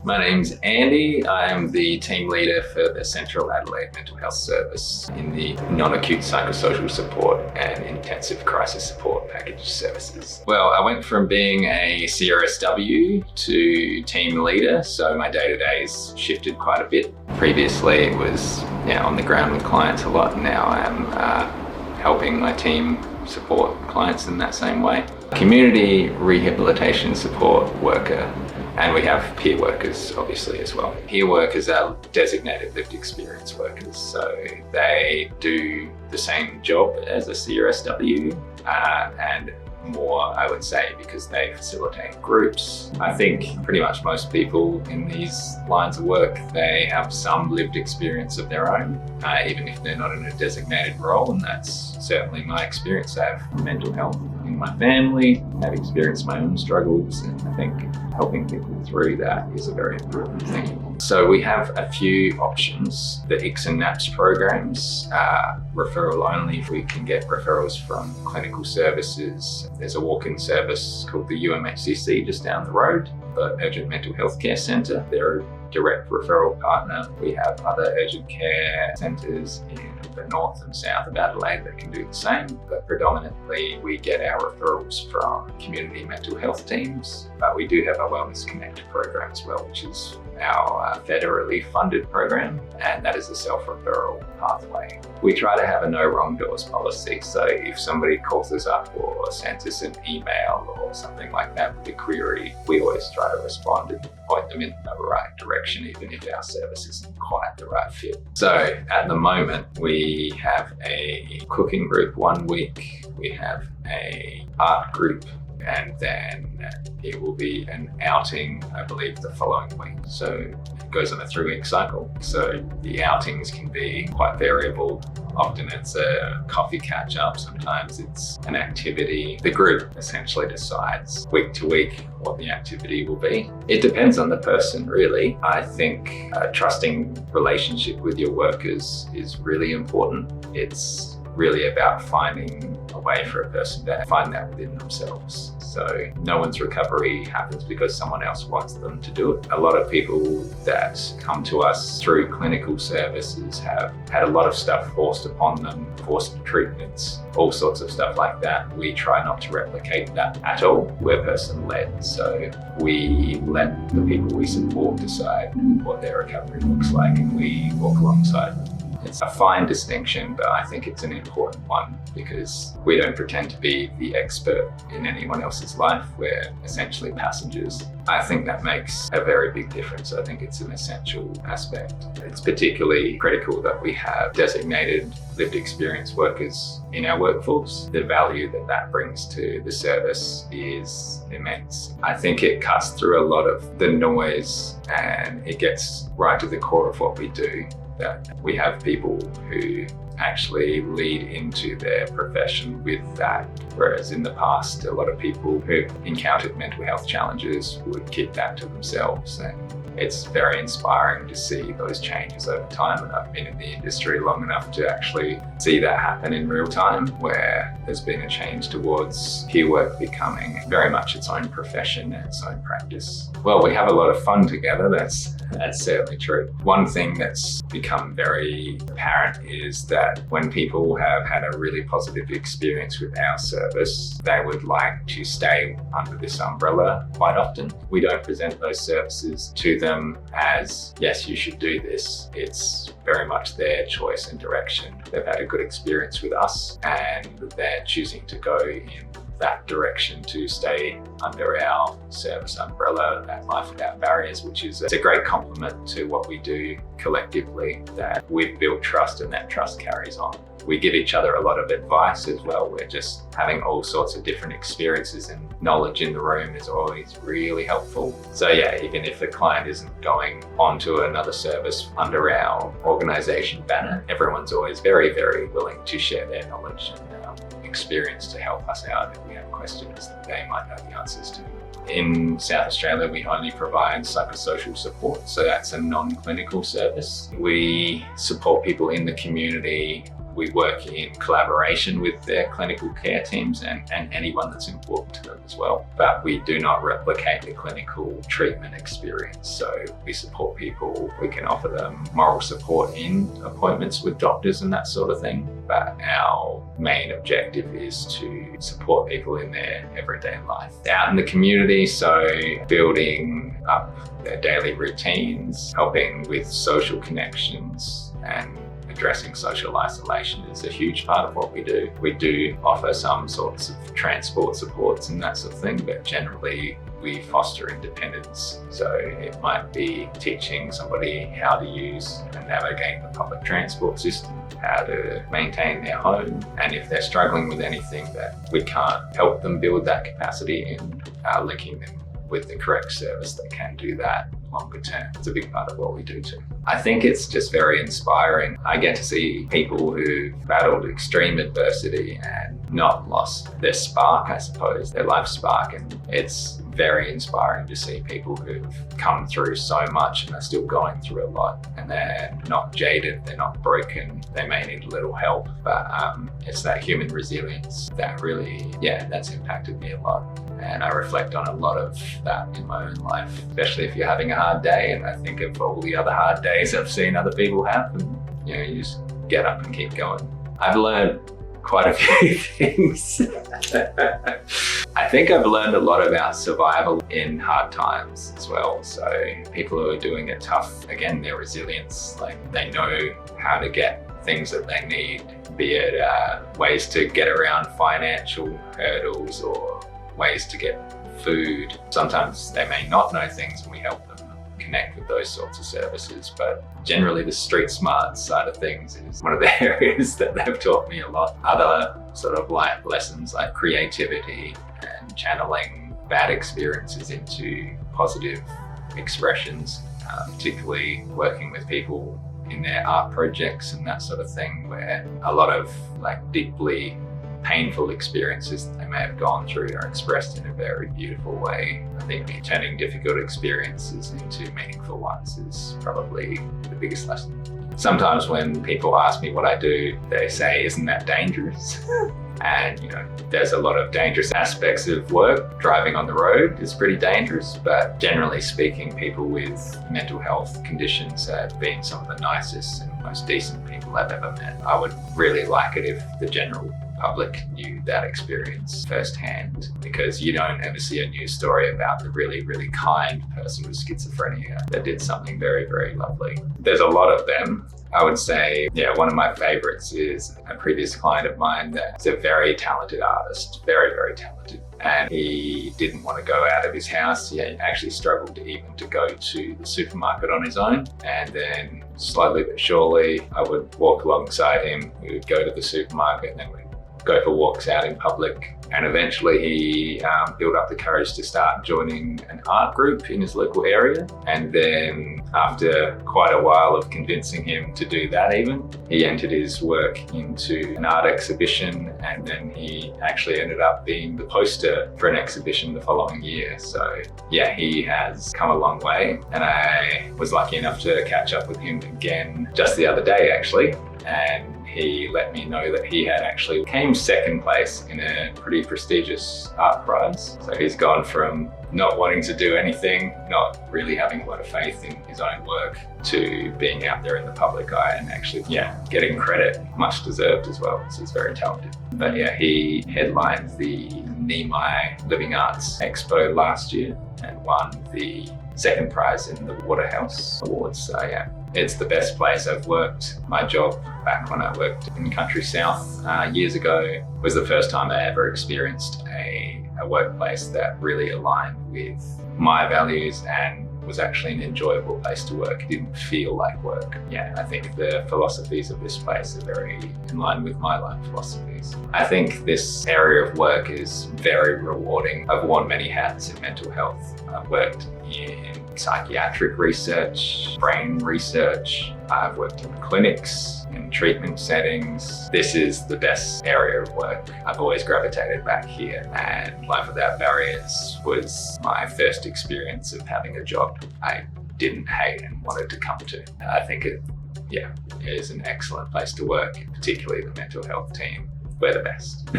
My name's Andy. I'm the team leader for the Central Adelaide Mental Health Service in the non-acute psychosocial support and intensive crisis support package services. Well, I went from being a CRSW to team leader, so my day-to-days shifted quite a bit. Previously it was on the ground with clients a lot, and now I'm helping my team support clients in that same way. Community rehabilitation support worker, and we have peer workers obviously as well. Peer workers are designated lived experience workers, so they do the same job as a CRSW and more, I would say, because they facilitate groups. I think pretty much most people in these lines of work, they have some lived experience of their own, even if they're not in a designated role, and that's certainly my experience. I have mental health in my family, I've experienced my own struggles, and I think helping people through that is a very important thing. So we have a few options. The ICS and NAPS programs are referral only. We can get referrals from clinical services. There's a walk-in service called the UMHCC just down the road, the Urgent Mental Health Care Centre. They're a direct referral partner. We have other urgent care centres in the north and south of Adelaide that can do the same, but predominantly we get our referrals from community mental health teams. But we do have a Wellness Connect program as well, which is our federally funded program, and that is a self-referral pathway. We try to have a no wrong doors policy, so if somebody calls us up or sends us an email or something like that with a query, we always try to respond and point them in the right direction, even if our service isn't quite the right fit. So at the moment, we have a cooking group one week, we have a art group, and then it will be an outing, I believe, the following week. So it goes on a 3-week cycle. So the outings can be quite variable. Often it's a coffee catch up, sometimes it's an activity. The group essentially decides week to week what the activity will be. It depends on the person, really. I think a trusting relationship with your workers is really important. It's really about finding a way for a person to find that within themselves. So no one's recovery happens because someone else wants them to do it. A lot of people that come to us through clinical services have had a lot of stuff forced upon them, forced treatments, all sorts of stuff like that. We try not to replicate that at all. We're person-led, so we let the people we support decide what their recovery looks like, and we walk alongside them. It's a fine distinction, but I think it's an important one because we don't pretend to be the expert in anyone else's life. We're essentially passengers. I think that makes a very big difference. I think it's an essential aspect. It's particularly critical that we have designated lived experience workers in our workforce. The value that that brings to the service is immense. I think it cuts through a lot of the noise and it gets right to the core of what we do. That we have people who actually lead into their profession with that, whereas in the past a lot of people who've encountered mental health challenges would keep that to themselves, and it's very inspiring to see those changes over time. And I've been in the industry long enough to actually see that happen in real time, where there's been a change towards peer work becoming very much its own profession and its own practice. Well, we have a lot of fun together, that's certainly true. One thing that's become very apparent is that when people have had a really positive experience with our service, they would like to stay under this umbrella quite often. We don't present those services to them as, yes, you should do this. It's very much their choice and direction. They've had a good experience with us and they're choosing to go in that direction to stay under our service umbrella at Life Without Barriers, which is a great compliment to what we do collectively, that we've built trust and that trust carries on. We give each other a lot of advice as well. We're just having all sorts of different experiences, and knowledge in the room is always really helpful. So yeah, even if the client isn't going on to another service under our organisation banner, everyone's always very, very willing to share their knowledge and experience to help us out if we have questions that they might know the answers to. In South Australia, we only provide psychosocial support, so that's a non-clinical service. We support people in the community we work in collaboration with their clinical care teams and anyone that's important to them as well. But we do not replicate the clinical treatment experience. So we support people, we can offer them moral support in appointments with doctors and that sort of thing. But our main objective is to support people in their everyday life out in the community. So building up their daily routines, helping with social connections, and addressing social isolation is a huge part of what we do. We do offer some sorts of transport supports and that sort of thing, but generally we foster independence. So it might be teaching somebody how to use and navigate the public transport system, how to maintain their home, and if they're struggling with anything that we can't help them build that capacity in, linking them with the correct service that can do that longer term. It's a big part of what we do too. I think it's just very inspiring. I get to see people who've battled extreme adversity and not lost their spark, I suppose, their life spark. And it's very inspiring to see people who've come through so much and are still going through a lot, and they're not jaded, they're not broken, they may need a little help, but it's that human resilience that really, that's impacted me a lot. And I reflect on a lot of that in my own life, especially if you're having a hard day. And I think of all the other hard days I've seen other people have, and you just get up and keep going. I've learned quite a few things. I think I've learned a lot about survival in hard times as well. So people who are doing it tough, again, their resilience, like they know how to get things that they need, be it ways to get around financial hurdles or ways to get food. Sometimes they may not know things and we help them connect with those sorts of services, but generally the street smart side of things is one of the areas that they've taught me a lot. Other sort of life lessons like creativity and channeling bad experiences into positive expressions, particularly working with people in their art projects and that sort of thing, where a lot of like deeply painful experiences that they may have gone through are expressed in a very beautiful way. I think turning difficult experiences into meaningful ones is probably the biggest lesson. Sometimes when people ask me what I do, they say, "Isn't that dangerous?" And there's a lot of dangerous aspects of work. Driving on the road is pretty dangerous, but generally speaking, people with mental health conditions have been some of the nicest and most decent people I've ever met. I would really like it if the general public knew that experience firsthand, because you don't ever see a news story about the really, really kind person with schizophrenia that did something very, very lovely. There's a lot of them. I would say, one of my favorites is a previous client of mine that's a very talented artist, very, very talented. And he didn't want to go out of his house. He actually struggled even to go to the supermarket on his own. And then slowly but surely, I would walk alongside him. We would go to the supermarket and then we'd go for walks out in public. And eventually he built up the courage to start joining an art group in his local area. And then after quite a while of convincing him to do that even, he entered his work into an art exhibition, and then he actually ended up being the poster for an exhibition the following year. So he has come a long way, and I was lucky enough to catch up with him again just the other day actually. And he let me know that he had actually came second place in a pretty prestigious art prize. So he's gone from not wanting to do anything, not really having a lot of faith in his own work, to being out there in the public eye and actually, getting credit, much deserved as well. So he's very talented. But he headlined the Nemai Living Arts Expo last year and won the second prize in the Waterhouse Awards. So it's the best place I've worked. My job back when I worked in Country South years ago was the first time I ever experienced a workplace that really aligned with my values and was actually an enjoyable place to work. It didn't feel like work. I think the philosophies of this place are very in line with my life philosophies. I think this area of work is very rewarding. I've worn many hats in mental health. I've worked in psychiatric research, brain research. I've worked in clinics, in treatment settings. This is the best area of work. I've always gravitated back here, and Life Without Barriers was my first experience of having a job I didn't hate and wanted to come to. I think it Yeah, it is an excellent place to work, particularly the mental health team. We're the best.